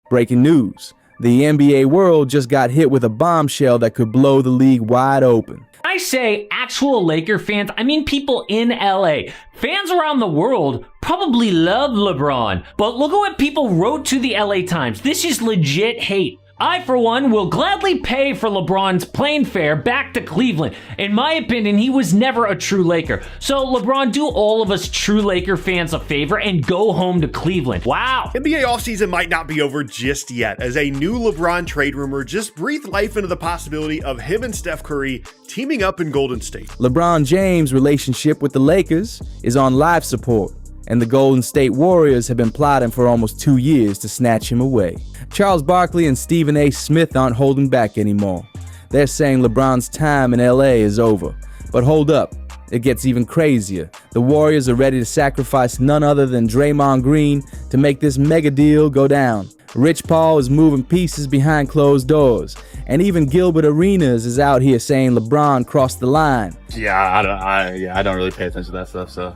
Breaking news. The NBA world just got hit with a bombshell that could blow the league wide open. I say actual Laker fans, I mean people in LA. Fans around the world probably love LeBron, but look at what people wrote to the LA Times. This is legit hate. I, for one, will gladly pay for LeBron's plane fare back to Cleveland. In my opinion, he was never a true Laker. So, LeBron, do all of us true Laker fans a favor and go home to Cleveland. Wow. NBA offseason might not be over just yet, as a new LeBron trade rumor just breathed life into the possibility of him and Steph Curry teaming up in Golden State. LeBron James' relationship with the Lakers is on life support, and the Golden State Warriors have been plotting for almost 2 years to snatch him away. Charles Barkley and Stephen A. Smith aren't holding back anymore. They're saying LeBron's time in LA is over. But hold up, it gets even crazier. The Warriors are ready to sacrifice none other than Draymond Green to make this mega deal go down. Rich Paul is moving pieces behind closed doors, and even Gilbert Arenas is out here saying LeBron crossed the line. I don't really pay attention to that stuff, so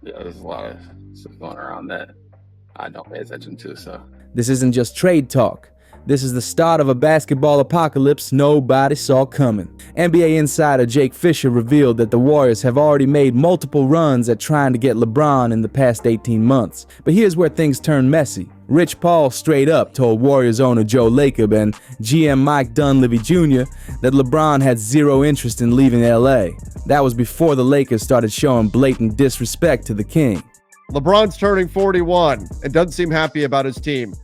there's a lot of stuff going around that I don't pay attention to, so. This isn't just trade talk. This is the start of a basketball apocalypse nobody saw coming. NBA insider Jake Fisher revealed that the Warriors have already made multiple runs at trying to get LeBron in the past 18 months. But here's where things turn messy. Rich Paul straight up told Warriors owner Joe Lacob and GM Mike Dunleavy Jr. that LeBron had zero interest in leaving LA. That was before the Lakers started showing blatant disrespect to the king. LeBron's turning 41 and doesn't seem happy about his team.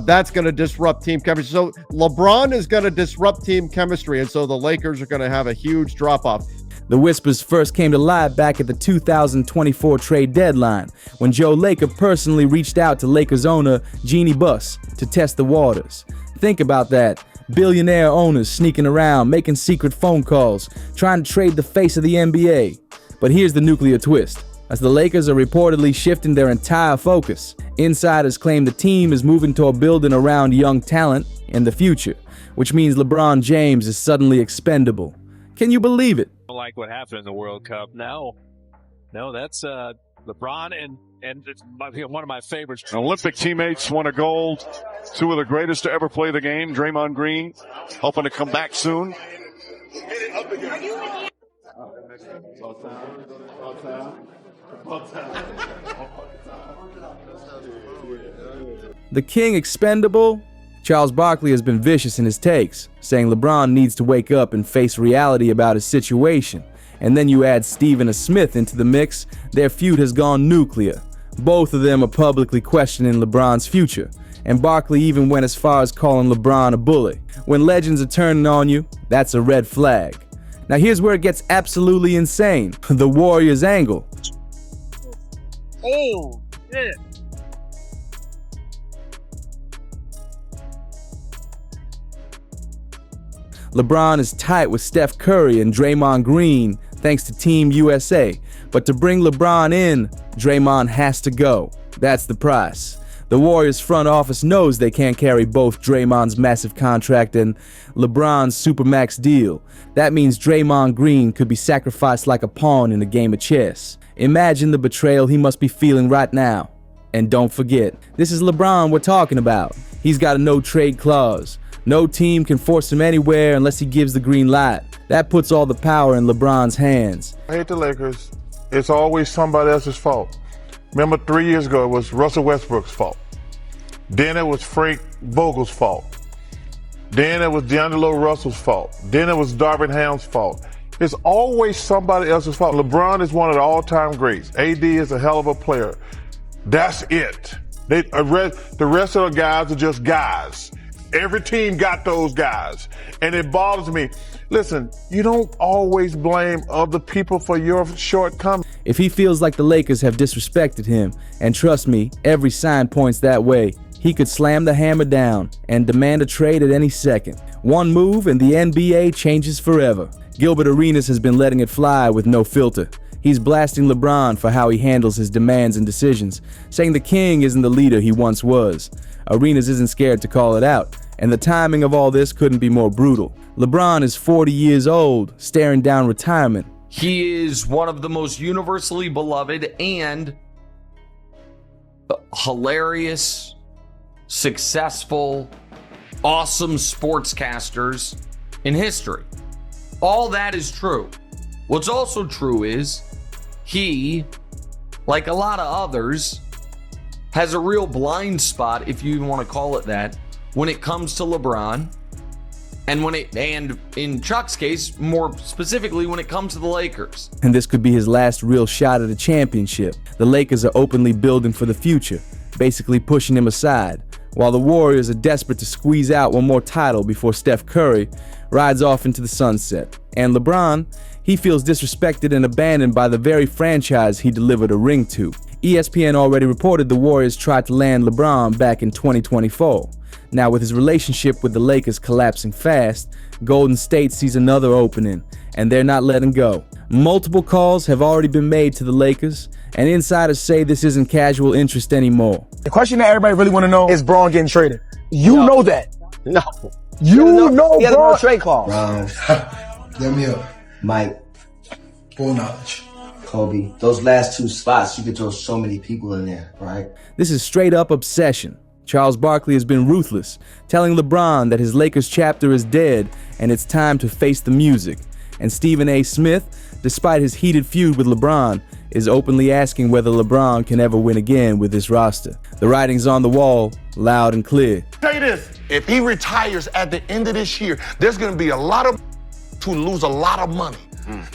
That's going to disrupt team chemistry. So LeBron is going to disrupt team chemistry, and so the Lakers are going to have a huge drop-off. The whispers first came to light back at the 2024 trade deadline, when Joe Lacob personally reached out to Lakers owner Jeannie Buss to test the waters. Think about that. Billionaire owners sneaking around, making secret phone calls, trying to trade the face of the NBA. But here's the nuclear twist. As the Lakers are reportedly shifting their entire focus, insiders claim the team is moving toward building around young talent in the future, which means LeBron James is suddenly expendable. Can you believe it? I don't like what happened in the World Cup. No, that's LeBron and it's one of my favorites. Olympic teammates won a gold. Two of the greatest to ever play the game. Draymond Green, hoping to come back soon. The king expendable? Charles Barkley has been vicious in his takes, saying LeBron needs to wake up and face reality about his situation. And then you add Stephen A. Smith into the mix, their feud has gone nuclear. Both of them are publicly questioning LeBron's future, and Barkley even went as far as calling LeBron a bully. When legends are turning on you, that's a red flag. Now here's where it gets absolutely insane. The Warriors angle. Oh, shit. LeBron is tight with Steph Curry and Draymond Green thanks to Team USA. But to bring LeBron in, Draymond has to go. That's the price. The Warriors front office knows they can't carry both Draymond's massive contract and LeBron's supermax deal. That means Draymond Green could be sacrificed like a pawn in a game of chess. Imagine the betrayal he must be feeling right now. And don't forget, this is LeBron we're talking about. He's got a no-trade clause. No team can force him anywhere unless he gives the green light. That puts all the power in LeBron's hands. I hate the Lakers. It's always somebody else's fault. Remember 3 years ago, it was Russell Westbrook's fault. Then it was Frank Vogel's fault. Then it was D'Angelo Russell's fault. Then it was Darvin Ham's fault. It's always somebody else's fault. LeBron is one of the all-time greats. AD is a hell of a player. That's it. The rest of the guys are just guys. Every team got those guys. And it bothers me. Listen, you don't always blame other people for your shortcomings. If he feels like the Lakers have disrespected him, and trust me, every sign points that way, he could slam the hammer down and demand a trade at any second. One move and the NBA changes forever. Gilbert Arenas has been letting it fly with no filter. He's blasting LeBron for how he handles his demands and decisions, saying the king isn't the leader he once was. Arenas isn't scared to call it out, and the timing of all this couldn't be more brutal. LeBron is 40 years old, staring down retirement. He is one of the most universally beloved and hilarious successful, awesome sportscasters in history. All that is true. What's also true is he, like a lot of others, has a real blind spot, if you even want to call it that, when it comes to LeBron, and in Chuck's case, more specifically, when it comes to the Lakers. And this could be his last real shot at a championship. The Lakers are openly building for the future, basically pushing him aside, while the Warriors are desperate to squeeze out one more title before Steph Curry rides off into the sunset. And LeBron, he feels disrespected and abandoned by the very franchise he delivered a ring to. ESPN already reported the Warriors tried to land LeBron back in 2024. Now, with his relationship with the Lakers collapsing fast, Golden State sees another opening, and they're not letting go. Multiple calls have already been made to the Lakers, and insiders say this isn't casual interest anymore. The question that everybody really want to know is Braun getting traded. You know that. No. You know he has Braun. no trade clause. Let me up. Mike. Full knowledge. Kobe. Those last two spots, you could throw so many people in there, right? This is straight up obsession. Charles Barkley has been ruthless, telling LeBron that his Lakers chapter is dead and it's time to face the music. And Stephen A. Smith, despite his heated feud with LeBron, is openly asking whether LeBron can ever win again with this roster. The writing's on the wall, loud and clear. Say this, if he retires at the end of this year, there's gonna be a lot of who lose a lot of money.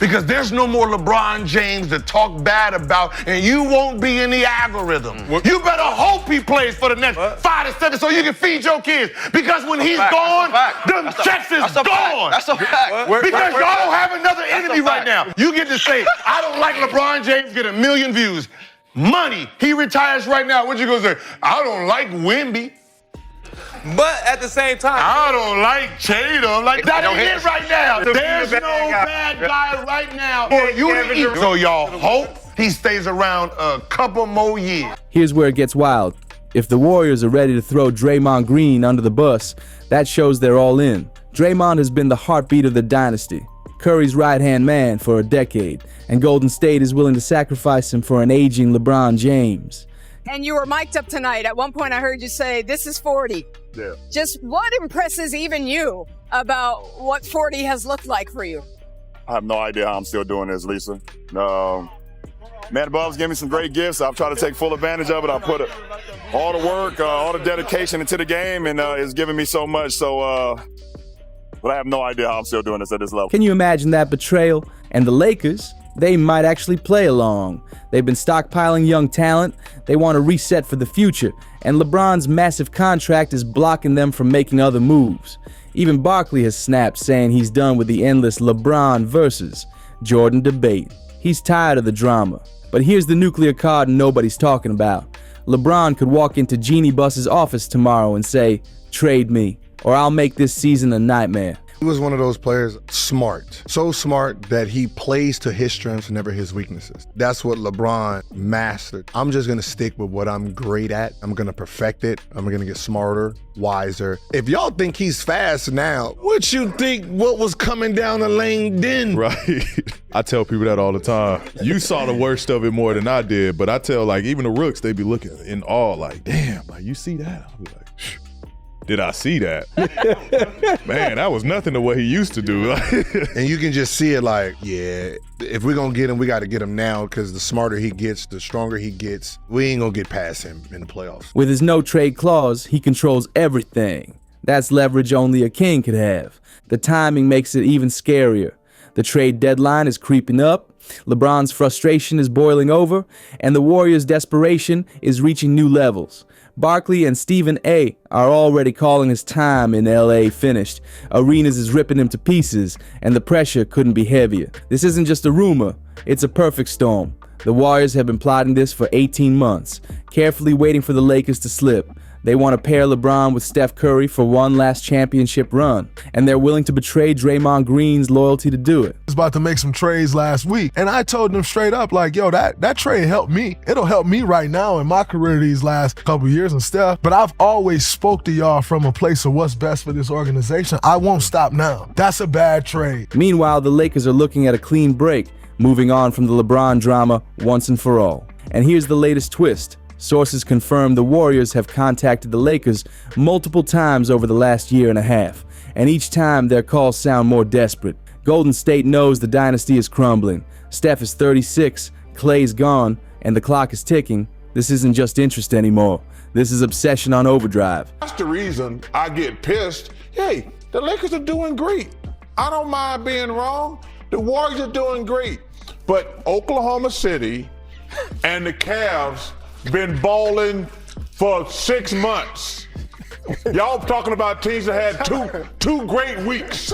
Because there's no more LeBron James to talk bad about, and you won't be in the algorithm. You better hope he plays for the next 5 to 7 so you can feed your kids. Because when he's gone, them checks is gone. That's a fact. Because y'all don't have another enemy right now. You get to say, I don't like LeBron James, get 1 million views. Money, he retires right now. What you gonna say? I don't like Wemby. But at the same time, I don't like Tatum. Like, that ain't it right now. There's no bad guy right now for you to eat. So y'all hope he stays around a couple more years. Here's where it gets wild. If the Warriors are ready to throw Draymond Green under the bus, that shows they're all in. Draymond has been the heartbeat of the dynasty, Curry's right-hand man for a decade, and Golden State is willing to sacrifice him for an aging LeBron James. And you were mic'd up tonight. At one point I heard you say, this is 40. Yeah. Just what impresses even you about what 40 has looked like for you? I have no idea how I'm still doing this, Lisa. Man above gave me some great gifts. I've tried to take full advantage of it. I put all the work, all the dedication into the game, and it's given me so much. So, but I have no idea how I'm still doing this at this level. Can you imagine that betrayal? And the Lakers, they might actually play along. They've been stockpiling young talent. They want to reset for the future. And LeBron's massive contract is blocking them from making other moves. Even Barkley has snapped, saying he's done with the endless LeBron versus Jordan debate. He's tired of the drama. But here's the nuclear card nobody's talking about. LeBron could walk into Jeannie Buss's office tomorrow and say, trade me, or I'll make this season a nightmare. He was one of those players, smart. So smart that he plays to his strengths, never his weaknesses. That's what LeBron mastered. I'm just gonna stick with what I'm great at. I'm gonna perfect it. I'm gonna get smarter, wiser. If y'all think he's fast now, what you think what was coming down the lane then? Right. I tell people that all the time. You saw the worst of it more than I did, but I tell like even the rooks, they be looking in awe like, damn, like you see that? I'll be like, shh. Did I see that? Man, that was nothing to what he used to do. And you can just see it like, yeah, if we're gonna get him, we gotta get him now, because the smarter he gets, the stronger he gets. We ain't gonna get past him in the playoffs. With his no trade clause, he controls everything. That's leverage only a king could have. The timing makes it even scarier. The trade deadline is creeping up, LeBron's frustration is boiling over, and the Warriors' desperation is reaching new levels. Barkley and Stephen A. are already calling his time in LA finished. Arenas is ripping him to pieces, and the pressure couldn't be heavier. This isn't just a rumor, it's a perfect storm. The Warriors have been plotting this for 18 months, carefully waiting for the Lakers to slip. They want to pair LeBron with Steph Curry for one last championship run, and they're willing to betray Draymond Green's loyalty to do it. I was about to make some trades last week, and I told them straight up, like, yo, that trade helped me. It'll help me right now in my career these last couple years and stuff, but I've always spoke to y'all from a place of what's best for this organization. I won't stop now. That's a bad trade. Meanwhile, the Lakers are looking at a clean break, moving on from the LeBron drama once and for all. And here's the latest twist. Sources confirm the Warriors have contacted the Lakers multiple times over the last year and a half, and each time their calls sound more desperate. Golden State knows the dynasty is crumbling. Steph is 36, Klay's gone, and the clock is ticking. This isn't just interest anymore. This is obsession on overdrive. That's the reason I get pissed. Hey, the Lakers are doing great. I don't mind being wrong. The Warriors are doing great. But Oklahoma City and the Cavs been balling for 6 months. Y'all talking about teams that had two great weeks.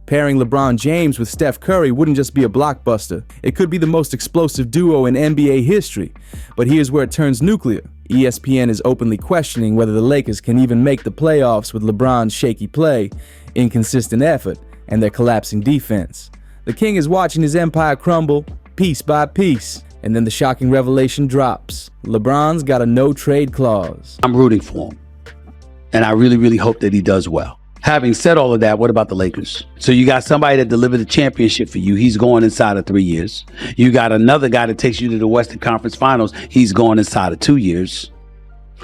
Pairing LeBron James with Steph Curry wouldn't just be a blockbuster. It could be the most explosive duo in NBA history. But here's where it turns nuclear. ESPN is openly questioning whether the Lakers can even make the playoffs with LeBron's shaky play, inconsistent effort, and their collapsing defense. The king is watching his empire crumble piece by piece. And then the shocking revelation drops. LeBron's got a no-trade clause. I'm rooting for him. And I really, really hope that he does well. Having said all of that, what about the Lakers? So you got somebody that delivered a championship for you. He's going inside of 3 years. You got another guy that takes you to the Western Conference Finals. He's going inside of 2 years.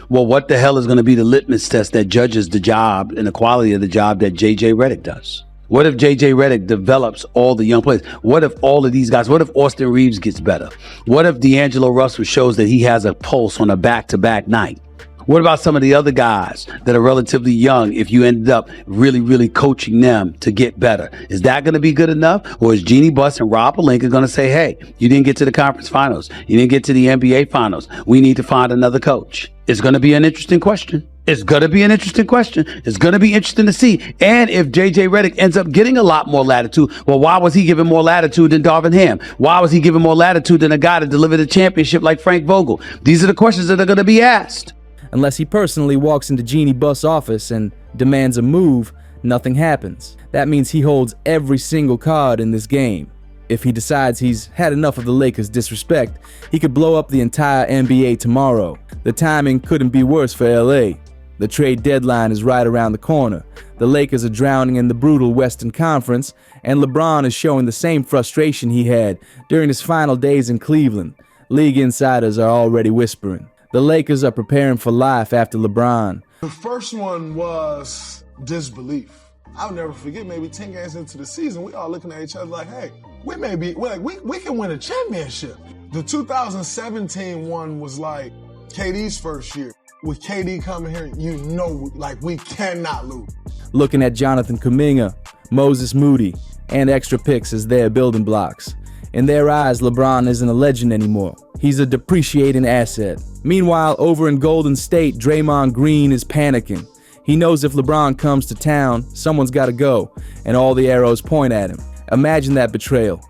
Well, what the hell is going to be the litmus test that judges the job and the quality of the job that JJ Redick does? What if JJ Redick develops all the young players? What if all of these guys, what if Austin Reeves gets better? What if D'Angelo Russell shows that he has a pulse on a back-to-back night? What about some of the other guys that are relatively young if you ended up really, really coaching them to get better? Is that going to be good enough? Or is Jeannie Buss and Rob Pelinka going to say, hey, you didn't get to the conference finals. You didn't get to the NBA finals. We need to find another coach. It's going to be an interesting question. It's going to be an interesting question. It's going to be interesting to see. And if JJ Redick ends up getting a lot more latitude, well, why was he given more latitude than Darvin Ham? Why was he given more latitude than a guy that delivered a championship like Frank Vogel? These are the questions that are going to be asked. Unless he personally walks into Jeannie Buss' office and demands a move, nothing happens. That means he holds every single card in this game. If he decides he's had enough of the Lakers' disrespect, he could blow up the entire NBA tomorrow. The timing couldn't be worse for LA. The trade deadline is right around the corner. The Lakers are drowning in the brutal Western Conference, and LeBron is showing the same frustration he had during his final days in Cleveland. League insiders are already whispering. The Lakers are preparing for life after LeBron. The first one was disbelief. I'll never forget, maybe 10 games into the season, we all looking at each other like, hey, we can win a championship. The 2017 one was like KD's first year. With KD coming here, you know, like, we cannot lose. Looking at Jonathan Kuminga, Moses Moody, and extra picks as their building blocks. In their eyes, LeBron isn't a legend anymore. He's a depreciating asset. Meanwhile, over in Golden State, Draymond Green is panicking. He knows if LeBron comes to town, someone's got to go, and all the arrows point at him. Imagine that betrayal.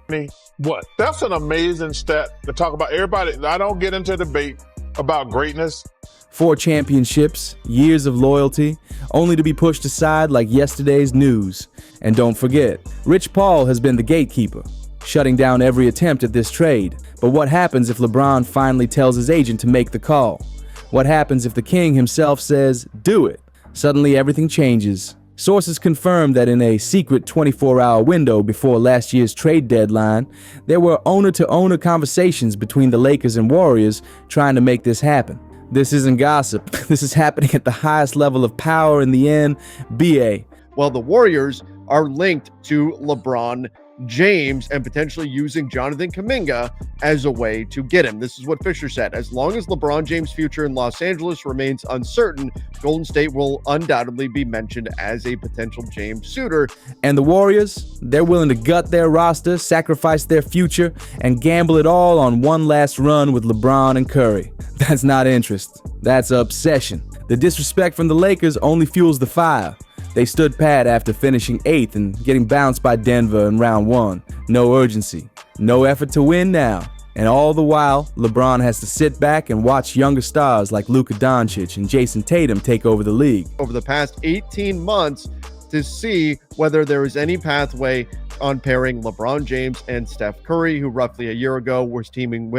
What? That's an amazing stat to talk about. Everybody, I don't get into a debate about greatness. 4 championships, years of loyalty, only to be pushed aside like yesterday's news. And don't forget, Rich Paul has been the gatekeeper, shutting down every attempt at this trade. But what happens if LeBron finally tells his agent to make the call? What happens if the king himself says, do it? Suddenly everything changes. Sources confirm that in a secret 24-hour window before last year's trade deadline, there were owner-to-owner conversations between the Lakers and Warriors trying to make this happen. This isn't gossip. This is happening at the highest level of power in the NBA. Well, the Warriors are linked to LeBron James and potentially using Jonathan Kuminga as a way to get him. This is what Fisher said. As long as LeBron James' future in Los Angeles remains uncertain, Golden State will undoubtedly be mentioned as a potential James suitor. And the Warriors, they're willing to gut their roster, sacrifice their future, and gamble it all on one last run with LeBron and Curry. That's not interest. That's obsession. The disrespect from the Lakers only fuels the fire. They stood pat after finishing 8th and getting bounced by Denver in round 1. No urgency, no effort to win now. And all the while, LeBron has to sit back and watch younger stars like Luka Doncic and Jason Tatum take over the league. Over the past 18 months to see whether there is any pathway on pairing LeBron James and Steph Curry, who roughly a year ago was teaming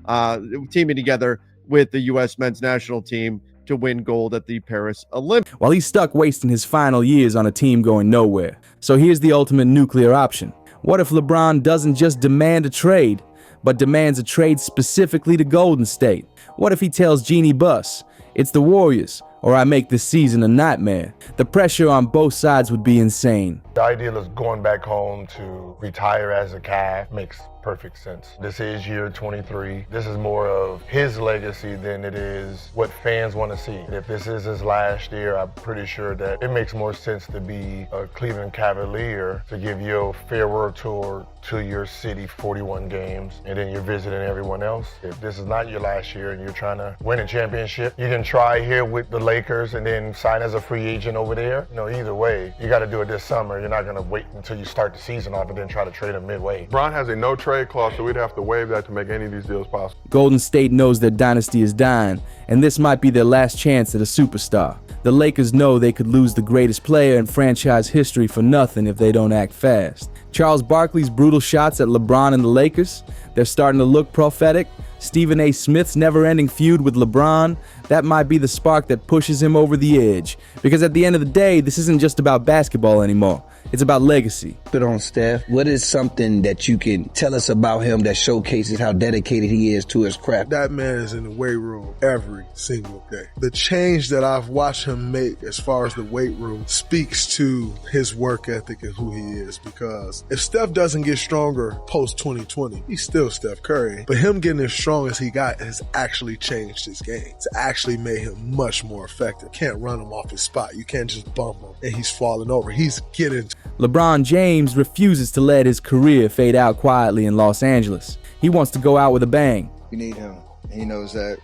together with the U.S. men's national team to win gold at the Paris Olympics. While he's stuck wasting his final years on a team going nowhere. So here's the ultimate nuclear option. What if LeBron doesn't just demand a trade, but demands a trade specifically to Golden State. What if he tells Jeannie Buss, "It's the Warriors, or I make this season a nightmare"? The pressure on both sides would be insane. The idea of going back home to retire as a Cavs makes perfect sense. This is year 23. This is more of his legacy than it is what fans want to see. If this is his last year, I'm pretty sure that it makes more sense to be a Cleveland Cavalier, to give your farewell tour to your city, 41 games, and then you're visiting everyone else. If this is not your last year and you're trying to win a championship, you can try here with the Lakers and then sign as a free agent over there. Either way, you got to do it this summer. You're not going to wait until you start the season off and then try to trade him midway. LeBron has a no trade clause, so we'd have to waive that to make any of these deals possible. Golden State knows their dynasty is dying, and this might be their last chance at a superstar. The Lakers know they could lose the greatest player in franchise history for nothing if they don't act fast. Charles Barkley's brutal shots at LeBron and the Lakers, they're starting to look prophetic. Stephen A. Smith's never-ending feud with LeBron, that might be the spark that pushes him over the edge. Because at the end of the day, this isn't just about basketball anymore. It's about legacy. Put on, Steph. What is something that you can tell us about him that showcases how dedicated he is to his craft? That man is in the weight room every single day. The change that I've watched him make as far as the weight room speaks to his work ethic and who he is. Because if Steph doesn't get stronger post-2020, he's still Steph Curry. But him getting as strong as he got has actually changed his game. It's actually made him much more effective. Can't run him off his spot. You can't just bump him and he's falling over. He's getting... LeBron James refuses to let his career fade out quietly in Los Angeles. He wants to go out with a bang. We need him. He knows that.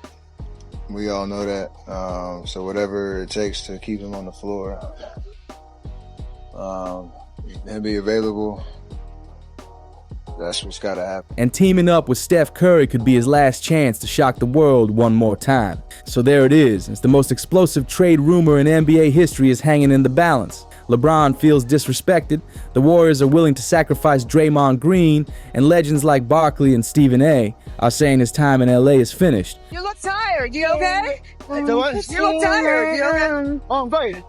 We all know that. So whatever it takes to keep him on the floor, and be available, that's what's got to happen. And teaming up with Steph Curry could be his last chance to shock the world one more time. So there it is. It's the most explosive trade rumor in NBA history is hanging in the balance. LeBron feels disrespected, the Warriors are willing to sacrifice Draymond Green, and legends like Barkley and Stephen A. are saying his time in LA is finished. You look tired. You okay? You look tired. You okay? Oh, I'm fine.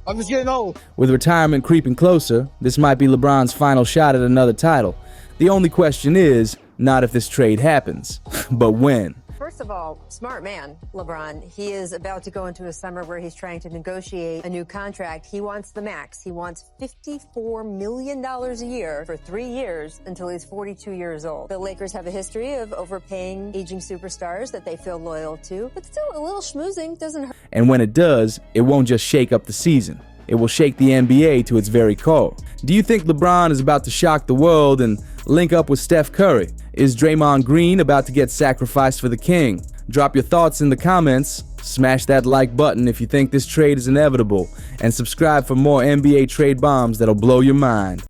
I'm just getting old. With retirement creeping closer, this might be LeBron's final shot at another title. The only question is, not if this trade happens, but when. First of all, smart man, LeBron. He is about to go into a summer where he's trying to negotiate a new contract. He wants the max. He wants $54 million a year for 3 years until he's 42 years old. The Lakers have a history of overpaying aging superstars that they feel loyal to, but still a little schmoozing doesn't hurt. And when it does, it won't just shake up the season. It will shake the NBA to its very core. Do you think LeBron is about to shock the world and link up with Steph Curry? Is Draymond Green about to get sacrificed for the king? Drop your thoughts in the comments, smash that like button if you think this trade is inevitable, and subscribe for more NBA trade bombs that'll blow your mind.